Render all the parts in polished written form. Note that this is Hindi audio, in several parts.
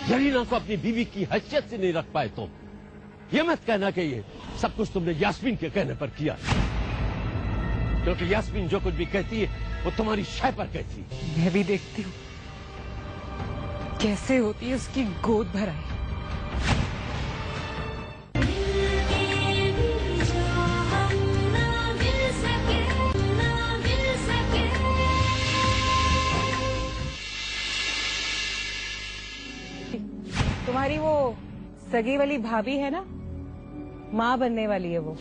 जरीना को अपनी बीवी की हैसियत से नहीं रख पाए तुम। ये मत कहना कि ये सब कुछ तुमने यास्मीन के कहने पर किया, क्योंकि यास्मीन जो कुछ भी कहती है वो तुम्हारी शय पर कहती है। मैं भी देखती हूँ कैसे होती है उसकी गोद भराई। तुम्हारी वो सगी वाली भाभी है ना, माँ बनने वाली है वो।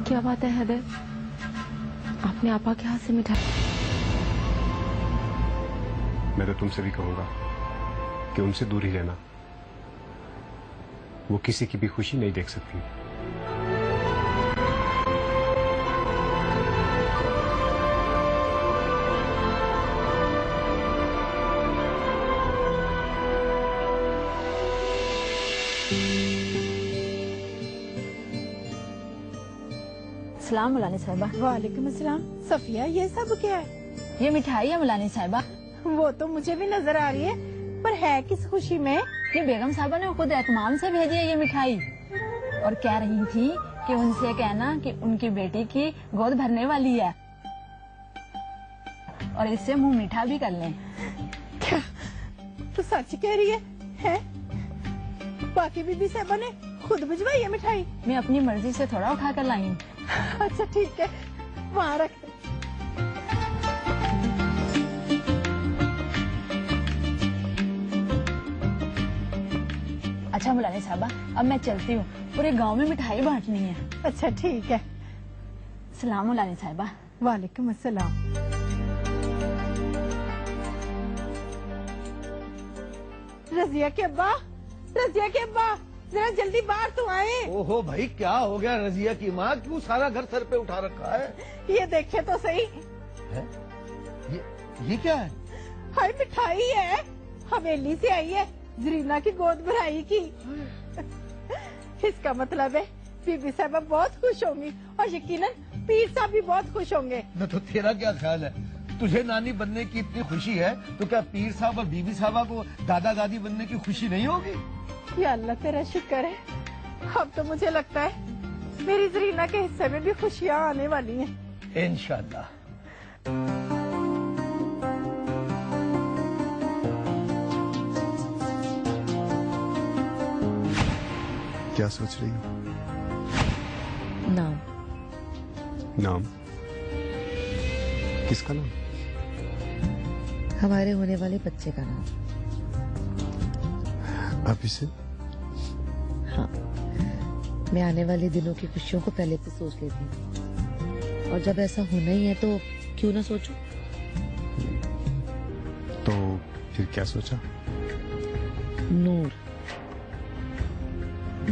क्या बात है हैदर, आपने आपा के हाथ से मिठाई? मैं तो तुमसे भी कहूंगा कि उनसे दूर ही रहना। वो किसी की भी खुशी नहीं देख सकती। सलाम मुलानी साहिबा। वालेकुम अस्सलाम। सफिया, ये सब क्या है? ये मिठाई है मुलानी साहिबा। वो तो मुझे भी नजर आ रही है, पर है किस खुशी में? ये बेगम साहबा ने खुद एतमाम से भेजी है ये मिठाई, और कह रही थी कि उनसे कहना कि उनकी बेटी की गोद भरने वाली है, और इससे मुंह मीठा भी कर लें। क्या तो सच कह रही है? बाकी बीबी साहबा ने खुद भिजवाई है मिठाई? मैं अपनी मर्जी से थोड़ा उठा कर लाई हूँ। अच्छा ठीक है, वहाँ रख। अच्छा मुलानी साहबा, अब मैं चलती हूँ, पूरे गांव में मिठाई बांटनी है। अच्छा ठीक है। सलाम मुलानी साहबा। वालेकुम अस्सलाम। रजिया के अब्बा, रजिया के अब्बा, जरा जल्दी बाहर तो आए। ओहो भाई, क्या हो गया रजिया की माँ? क्यों सारा घर सर पे उठा रखा है? ये देखे तो सही है? ये क्या है? हाय मिठाई है, हवेली से आई है, जरीना की गोद भराई की। इसका मतलब है बीबी साहबा बहुत खुश होंगी, और यकीनन पीर साहब भी बहुत खुश होंगे। न तो तेरा क्या ख्याल है? तुझे नानी बनने की इतनी खुशी है तो क्या पीर साहब और बीबी साहबा को दादा दादी बनने की खुशी नहीं होगी? या अल्लाह तेरा शुक्र है, अब तो मुझे लगता है मेरी जरीना के हिस्से में भी खुशियाँ आने वाली हैं। इंशाअल्लाह। क्या सोच रही हो? नाम। नाम? किसका नाम? हमारे होने वाले बच्चे का नाम। अभी से? हाँ, मैं आने वाले दिनों की खुशियों को पहले से सोच लेती हूँ, और जब ऐसा होना ही है तो क्यों ना सोचूं? तो फिर क्या सोचा? नूर।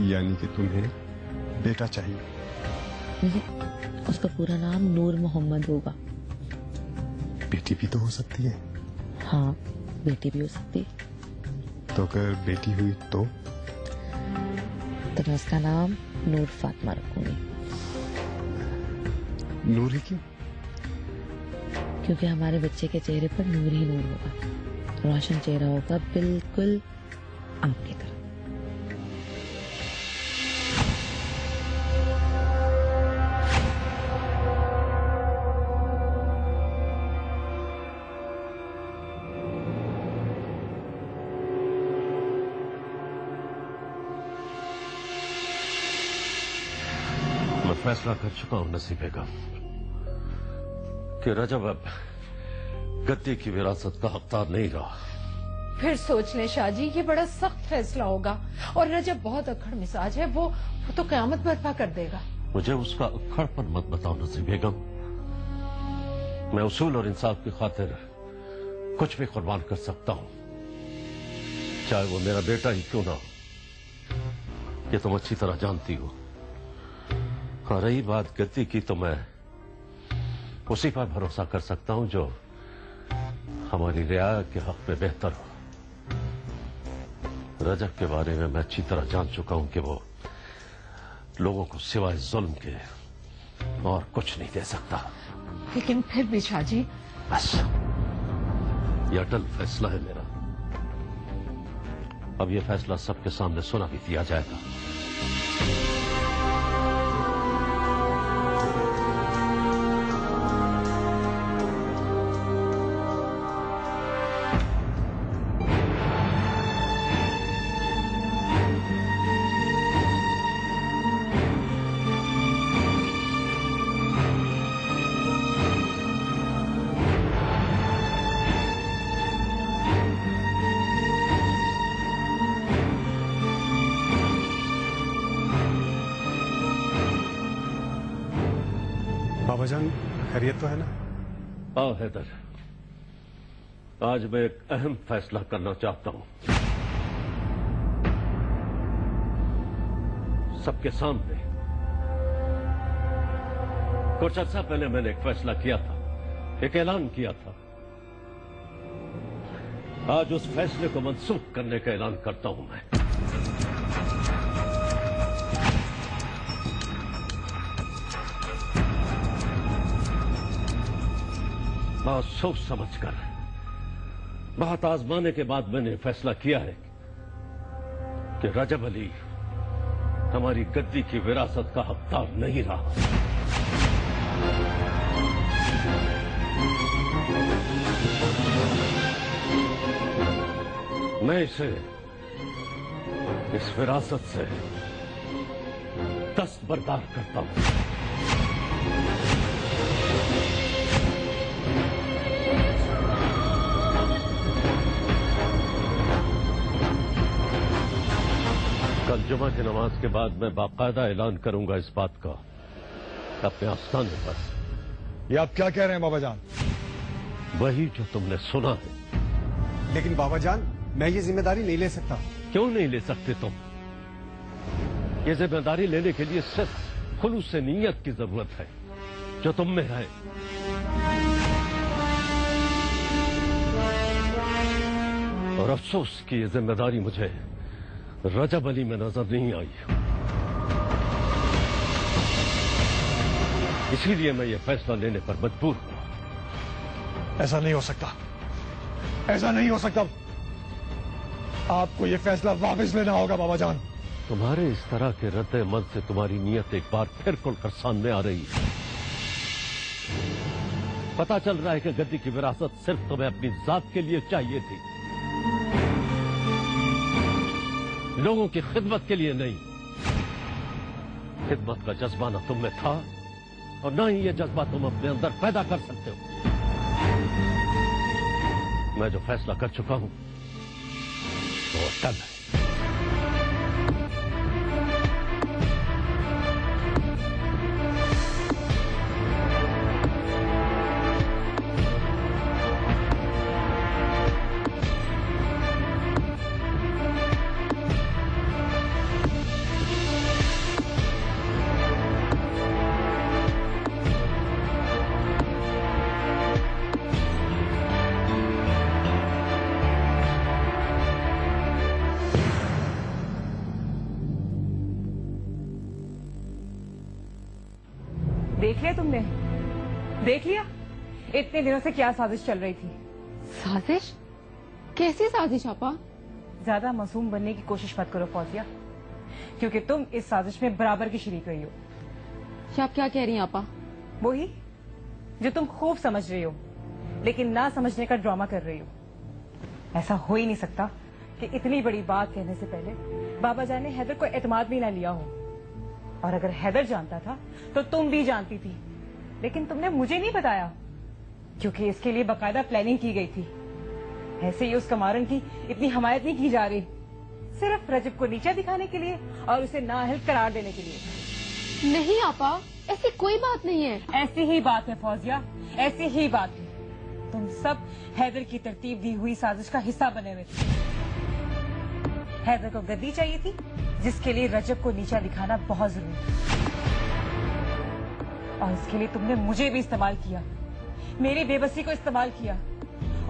यानी कि तुम्हें बेटा चाहिए? नहीं, उसका पूरा नाम नूर मोहम्मद होगा। बेटी भी तो हो सकती है। हाँ, बेटी भी हो सकती है। तो अगर बेटी हुई तो मैं उसका नाम नूर फातिमा रखूंगी। नूर ही क्यों? क्योंकि हमारे बच्चे के चेहरे पर नूर ही नूर होगा, रोशन चेहरा होगा, बिल्कुल आपकी तरह। मैं फैसला कर चुका हूं नसीब बेगम कि रजब अब गद्दी की विरासत का हकदार नहीं रहा। फिर सोच ले शाहजी, ये बड़ा सख्त फैसला होगा, और रजब बहुत अक्खड़ मिजाज है, वो तो कयामत बर्पा कर देगा। मुझे उसका अक्खड़पन मत बताओ नसीब बेगम। मैं उसूल और इंसाफ की खातिर कुछ भी कुर्बान कर सकता हूं, चाहे वो मेरा बेटा ही क्यों ना हो। ये तुम अच्छी तरह जानती हो। और रही बात गद्दी की, तो मैं उसी पर भरोसा कर सकता हूं जो हमारी रियाया के हक में बेहतर हो। रजब के बारे में मैं अच्छी तरह जान चुका हूं कि वो लोगों को सिवाय जुल्म के और कुछ नहीं दे सकता। लेकिन फिर भी शाहजी, बस ये अटल फैसला है मेरा। अब ये फैसला सबके सामने सुना भी दिया जाएगा। बाबाजान खैरियत तो है ना? आओ हैदर, आज मैं एक अहम फैसला करना चाहता हूं सबके सामने। कुछ अर्सा पहले मैंने एक फैसला किया था, एक ऐलान किया था। आज उस फैसले को मंसूख करने का ऐलान करता हूं मैं। बहुत सोच समझकर, बहुत आजमाने के बाद मैंने फैसला किया है कि रजब अली हमारी गद्दी की विरासत का हकदार नहीं रहा। मैं इसे इस विरासत से दस्तबरदार करता हूं। कल जुमा की नमाज के बाद मैं बाकायदा ऐलान करूंगा इस बात का अपने आस्थाने पर। ये आप क्या कह रहे हैं बाबाजान? वही जो तुमने सुना है। लेकिन बाबाजान, मैं ये जिम्मेदारी नहीं ले सकता। क्यों नहीं ले सकते तुम? ये जिम्मेदारी लेने के लिए सिर्फ खुलूस नीयत की जरूरत है जो तुम में है। और अफसोस की ये जिम्मेदारी मुझे रजब अली में नजर नहीं आई। इसीलिए मैं ये फैसला लेने पर मजबूर हूं। ऐसा नहीं हो सकता, ऐसा नहीं हो सकता। आपको ये फैसला वापस लेना होगा बाबाजान। तुम्हारे इस तरह के रद्द अमल से तुम्हारी नीयत एक बार फिर खुलकर सामने आ रही है। पता चल रहा है कि गद्दी की विरासत सिर्फ तुम्हें अपनी जात के लिए चाहिए थी, लोगों की खिदमत के लिए नहीं। खिदमत का जज्बा न तुम में था और न ही यह जज्बा तुम अपने अंदर पैदा कर सकते हो। मैं जो फैसला कर चुका हूं वो अटल है। देख लिया तुमने? देख लिया इतने दिनों से क्या साजिश चल रही थी? साजिश? कैसी साजिश आपा? ज्यादा मासूम बनने की कोशिश मत करो फौजिया, क्योंकि तुम इस साजिश में बराबर की शरीक रही हो। आप क्या कह रही हैं आपा? वही जो तुम खूब समझ रही हो लेकिन ना समझने का ड्रामा कर रही हो। ऐसा हो ही नहीं सकता कि इतनी बड़ी बात कहने से पहले बाबा जान ने हैदर को एतमाद भी ना लिया हो। और अगर हैदर जानता था तो तुम भी जानती थी, लेकिन तुमने मुझे नहीं बताया क्योंकि इसके लिए बकायदा प्लानिंग की गई थी। ऐसे ही उस कमारन की इतनी हमायत नहीं की जा रही, सिर्फ रजब को नीचा दिखाने के लिए और उसे नाअहल करार देने के लिए। नहीं आपा, ऐसी कोई बात नहीं है। ऐसी ही बात है फौजिया, ऐसी ही बात है। तुम सब हैदर की तरतीब दी हुई साजिश का हिस्सा बने हुए थे। हैदर को गद्दी चाहिए थी जिसके लिए रजब को नीचा दिखाना बहुत जरूरी था, और इसके लिए तुमने मुझे भी इस्तेमाल किया, मेरी बेबसी को इस्तेमाल किया,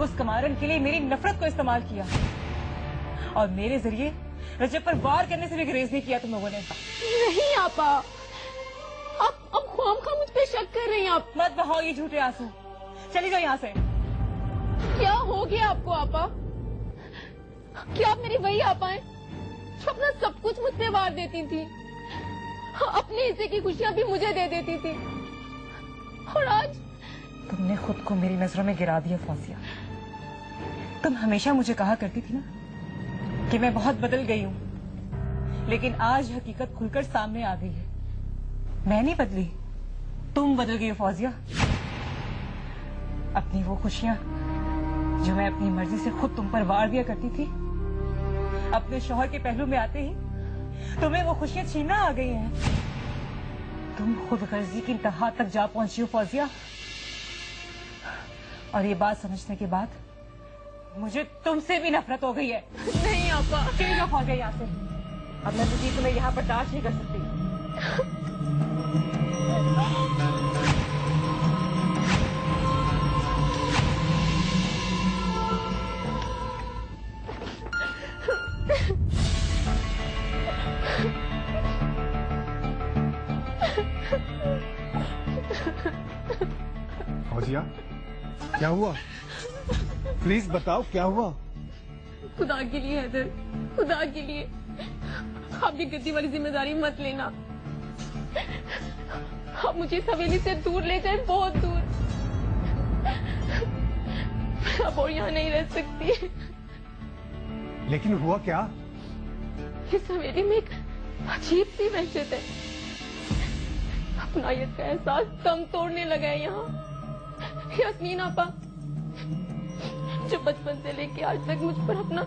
उस कमारन के लिए मेरी नफरत को इस्तेमाल किया और मेरे जरिए रजब पर वार करने से भी गुरेज नहीं किया तुम लोगों ने। नहीं आपा, आप अब ख्वामखा मुझ पे शक कर रही हैं। आप मत बहाओ ये झूठे आंसू, चली जाओ यहाँ से। क्या हो गया आपको आपा? क्या आप मेरी वही आपा हैं जो अपना सब कुछ मुझ पे वार देती थी, अपने हिस्से की खुशियां भी मुझे दे देती थी, और आज तुमने खुद को मेरी नजरों में गिरा दिया फौजिया। तुम हमेशा मुझे कहा करती थी ना कि मैं बहुत बदल गई हूँ, लेकिन आज हकीकत खुलकर सामने आ गई है। मैं नहीं बदली, तुम बदल गई हो फौजिया। अपनी वो खुशियां जो मैं अपनी मर्जी से खुद तुम पर वार दिया करती थी, अपने शौहर के पहलू में आते ही तुम्हें वो खुशियां छीनना आ गई हैं। तुम खुद गर्जी की इंतहा तक जा पहुंची हो फौजिया, और ये बात समझने के बाद मुझे तुमसे भी नफरत हो गई है। नहीं आपा, चली जाओ फौजिया यहाँ से। अब मैं तुझे तुम्हें यहाँ बर्दाश्त नहीं कर सकती। फौजिया, क्या हुआ? प्लीज बताओ क्या हुआ? खुदा के लिए हैदर, खुदा के लिए आप ये गद्दी वाली जिम्मेदारी मत लेना। आप मुझे इस हवेली से दूर ले जाए, बहुत दूर। अब और यहाँ नहीं रह सकती। लेकिन हुआ क्या? इस हवेली में एक अजीब सी वहशत है। अपनायत का एहसास दम तोड़ने लगा है यहाँ। यास्मीन आपा, जो बचपन से लेके आज तक मुझ पर अपना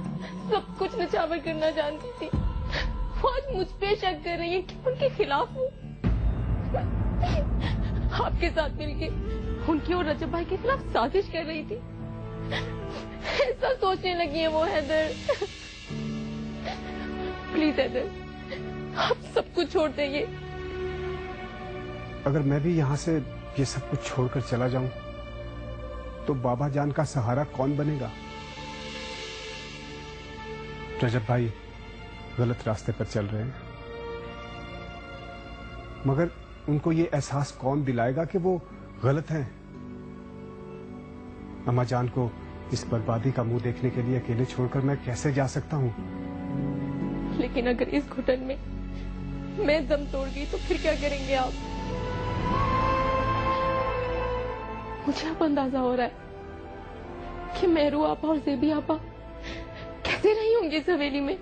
सब कुछ निछावर करना जानती थी, वो आज मुझ पे शक कर रही है कि उनके खिलाफ हूँ। आपके साथ मिलके उनकी और रजब भाई के खिलाफ साजिश कर रही थी, ऐसा सोचने लगी है वो। हैदर प्लीज हैदर, आप सब कुछ छोड़ देंगे। अगर मैं भी यहाँ से ये सब कुछ छोड़कर चला जाऊं तो बाबा जान का सहारा कौन बनेगा? रजब भाई गलत रास्ते पर चल रहे हैं, मगर उनको ये एहसास कौन दिलाएगा कि वो गलत हैं? अम्मा जान को इस बर्बादी का मुंह देखने के लिए अकेले छोड़कर मैं कैसे जा सकता हूँ? लेकिन अगर इस घुटन में मैं दम तोड़ गई तो फिर क्या करेंगे आप? मुझे अब अंदाजा हो रहा है कि मेहरू आपा और जेबी आपा कैसे रही होंगी इस हवेली में,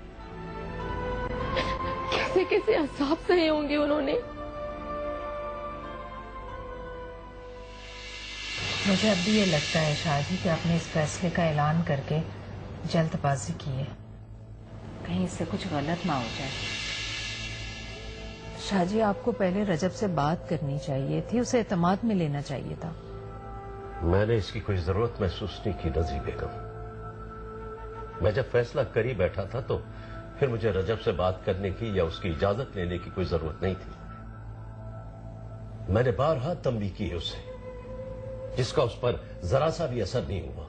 कैसे कैसे अज़ाब सहे होंगे उन्होंने। मुझे अब भी ये लगता है शाहजी कि आपने इस फैसले का ऐलान करके जल्दबाजी की है, कहीं इससे कुछ गलत ना हो जाए। शाहजी, आपको पहले रजब से बात करनी चाहिए थी, उसे एतमाद में लेना चाहिए था। मैंने इसकी कोई जरूरत महसूस नहीं की नज़ीर बेगम। मैं जब फैसला कर ही बैठा था तो फिर मुझे रजब से बात करने की या उसकी इजाजत लेने की कोई जरूरत नहीं थी। मैंने बारहा तंबीह की है उसे, जिसका उस पर जरा सा भी असर नहीं हुआ।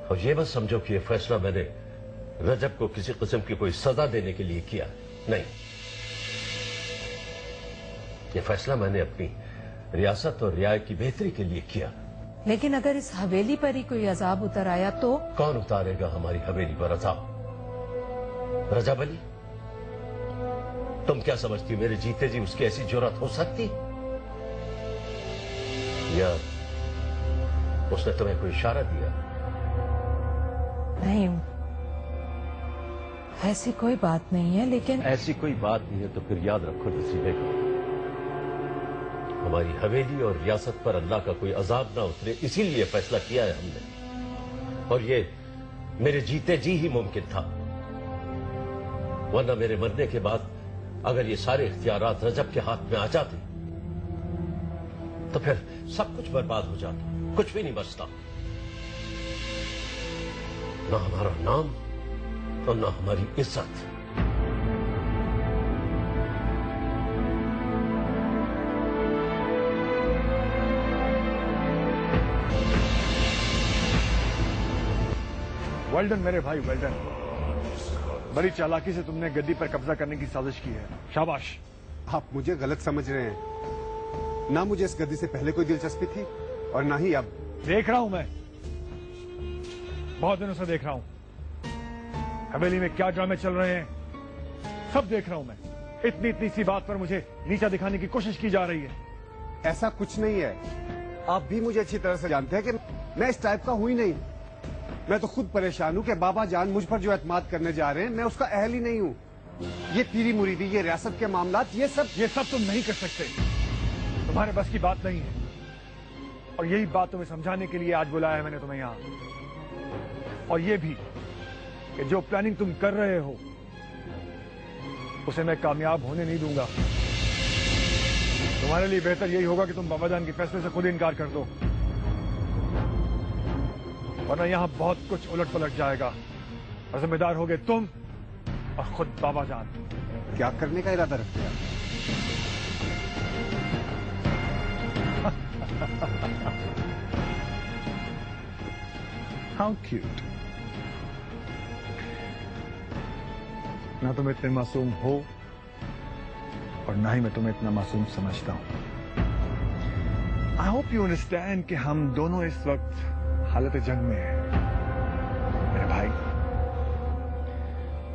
और ये मत समझो कि यह फैसला मैंने रजब को किसी किस्म की कोई सजा देने के लिए किया, नहीं। यह फैसला मैंने अपनी रियासत और रियाय की बेहतरी के लिए किया। लेकिन अगर इस हवेली पर ही कोई अजाब उतर आया तो? कौन उतारेगा हमारी हवेली पर अजाब? रजब अली? तुम क्या समझती हो मेरे जीते जी उसकी ऐसी जुर्रत हो सकती? या उसने तुम्हें कोई इशारा दिया? नहीं, ऐसी कोई बात नहीं है। लेकिन ऐसी कोई बात नहीं है तो फिर याद रखो नसीब बेगम, हमारी हवेली और रियासत पर अल्लाह का कोई अजाब ना उतरे, इसीलिए फैसला किया है हमने। और ये मेरे जीते जी ही मुमकिन था, वरना मेरे मरने के बाद अगर ये सारे इख्तियारात रजब के हाथ में आ जाते तो फिर सब कुछ बर्बाद हो जाता, कुछ भी नहीं बचता। ना हमारा नाम और ना हमारी इज्जत। वेल्डन मेरे भाई, वेल्डन। बड़ी चालाकी से तुमने गद्दी पर कब्जा करने की साजिश की है, शाबाश। आप मुझे गलत समझ रहे हैं। ना मुझे इस गद्दी से पहले कोई दिलचस्पी थी और ना ही अब। देख रहा हूं मैं, बहुत दिनों से देख रहा हूं हवेली में क्या ड्रामे चल रहे हैं, सब देख रहा हूं मैं। इतनी इतनी सी बात पर मुझे नीचा दिखाने की कोशिश की जा रही है। ऐसा कुछ नहीं है। आप भी मुझे अच्छी तरह से जानते हैं कि मैं इस टाइप का हूं ही नहीं। मैं तो खुद परेशान हूं कि बाबा जान मुझ पर जो एतमाद करने जा रहे हैं, मैं उसका अहल ही नहीं हूं। ये पीरी मुरीदी, ये रियासत के मामलात, ये सब तुम नहीं कर सकते, तुम्हारे बस की बात नहीं है। और यही बात तुम्हें समझाने के लिए आज बुलाया है मैंने तुम्हें यहां। और ये भी कि जो प्लानिंग तुम कर रहे हो उसे मैं कामयाब होने नहीं दूंगा। तुम्हारे लिए बेहतर यही होगा कि तुम बाबा जान के फैसले से खुद इनकार कर दो, वरना यहां बहुत कुछ उलट पलट जाएगा और जिम्मेदार होगे तुम और खुद बाबा जान। क्या करने का इरादा रखते हैं? How cute. ना तुम इतने मासूम हो और ना ही मैं तुम्हें इतना मासूम समझता हूं। आई होप यू अंडरस्टैंड कि हम दोनों इस वक्त हालत जंग में हैं मेरे भाई।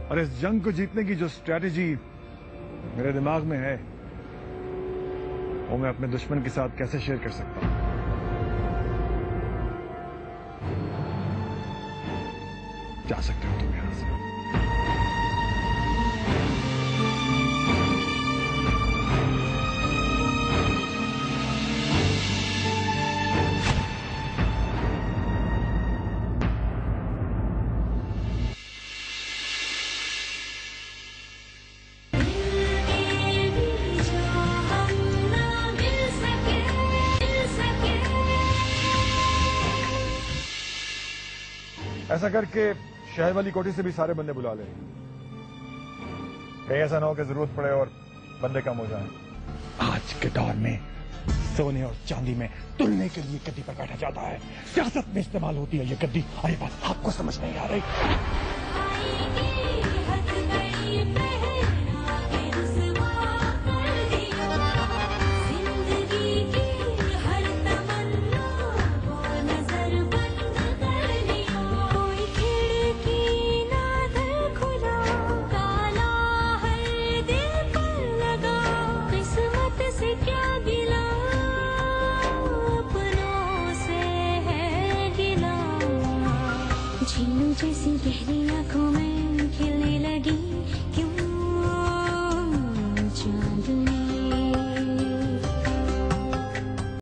और इस जंग को जीतने की जो स्ट्रैटेजी मेरे दिमाग में है वो मैं अपने दुश्मन के साथ कैसे शेयर कर सकता हूं। जा सकते हो तुम यहां से। ऐसा करके शहर वाली कोठी से भी सारे बंदे बुला ले, कहीं ऐसा ना हो कि जरूरत पड़े और बंदे कम हो जाए। आज के दौर में सोने और चांदी में तुलने के लिए गद्दी पर बैठा जाता है, सियासत में इस्तेमाल होती है ये गद्दी। अरे बात आपको समझ नहीं आ रही। झीलों जैसी गहरी